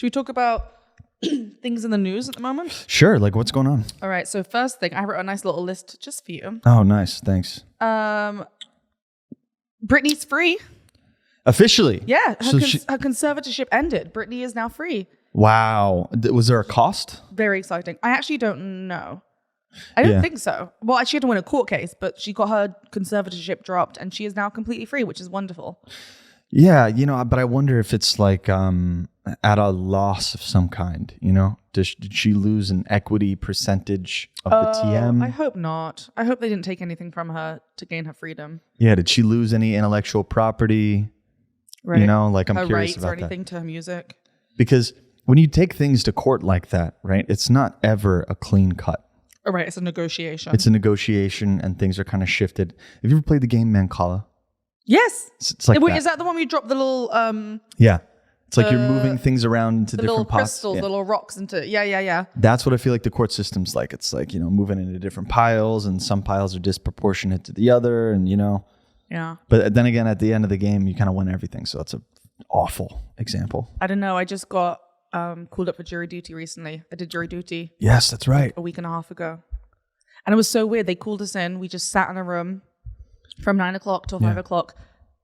Should we talk about things in the news at the moment? Sure. Like, what's going on? All right. So first thing, I wrote a nice little list just for you. Oh, nice. Thanks. Britney's free. Officially? Yeah. So Her conservatorship ended. Britney is now free. Wow. Was there a cost? Very exciting. I actually don't know. I don't think so. Well, she had to win a court case, but she got her conservatorship dropped and she is now completely free, which is wonderful. Yeah, but I wonder if it's like at a loss of some kind, Did she lose an equity percentage of the TM? I hope not. I hope they didn't take anything from her to gain her freedom. Yeah, did she lose any intellectual property? Right. Like I'm her curious rights about or anything that. to her music. Because when you take things to court like that, right, it's not ever a clean cut. Oh, right, it's a negotiation. It's a negotiation and things are kind of shifted. Have you ever played the game Mancala? Yes. It's like Wait, that. is that the one where you drop the little Yeah. It's like you're moving things around into the different little pots. crystals, the little rocks into yeah. That's what I feel like the court system's like. It's like, moving into different piles and some piles are disproportionate to the other and Yeah. But then again, at the end of the game, you kind of win everything. So that's an awful example. I don't know. I just got called up for jury duty recently. I did jury duty Yes, that's right. a week and a half ago. And it was so weird. They called us in. We just sat in a room from 9 o'clock till 5 o'clock.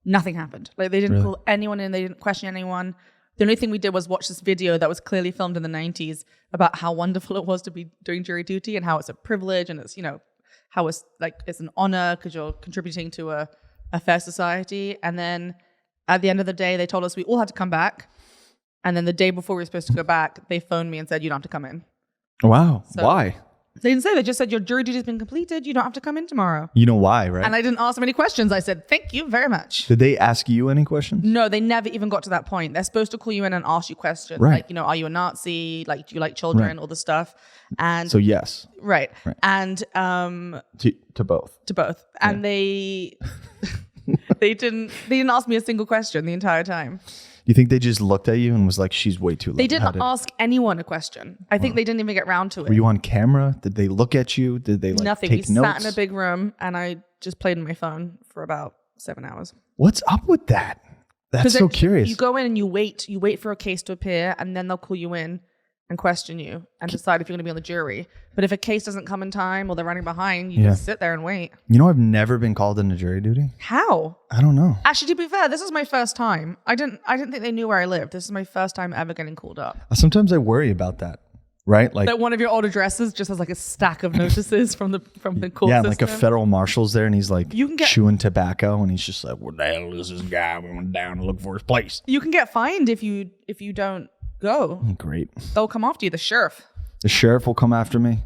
Nothing happened. Like they didn't call anyone in. They didn't question anyone. The only thing we did was watch this video that was clearly filmed in the 90s about how wonderful it was to be doing jury duty and how it's a privilege and it's, how it's like it's an honor because you're contributing to a fair society. And then at the end of the day, they told us we all had to come back. And then the day before we were supposed to go back, they phoned me and said, you don't have to come in. Wow. So, why? They didn't say. They just said, your jury duty has been completed. You don't have to come in tomorrow. You know why, right? And I didn't ask them any questions. I said, thank you very much. Did they ask you any questions? No, they never even got to that point. They're supposed to call you in and ask you questions. Right. Like, are you a Nazi? Like, do you like children? All the stuff. And So yes. Right. And to both. to both. And they didn't ask me a single question the entire time. You think they just looked at you and was like, she's way too low? They didn't ask anyone a question. I think they didn't even get round to it. Were you on camera? Did they look at you? Did they Nothing. take We notes? sat in a big room and I just played on my phone for about 7 hours. What's up with that? That's so curious. You go in and you wait for a case to appear and then they'll call you in and question you and decide if you're going to be on the jury. But if a case doesn't come in time or they're running behind, you just sit there and wait. I've never been called into jury duty. How? I don't know. Actually, to be fair, this is my first time. I didn't think they knew where I lived. This is my first time ever getting called up. Sometimes I worry about that, right? Like That one of your old addresses just has like a stack of notices from the court yeah, system. like a federal marshal's there and he's like You can get- chewing tobacco and he's just like, what the hell is this guy? We went down to look for his place. You can get fined if you don't go. Great. They'll come after you. The sheriff. The sheriff will come after me.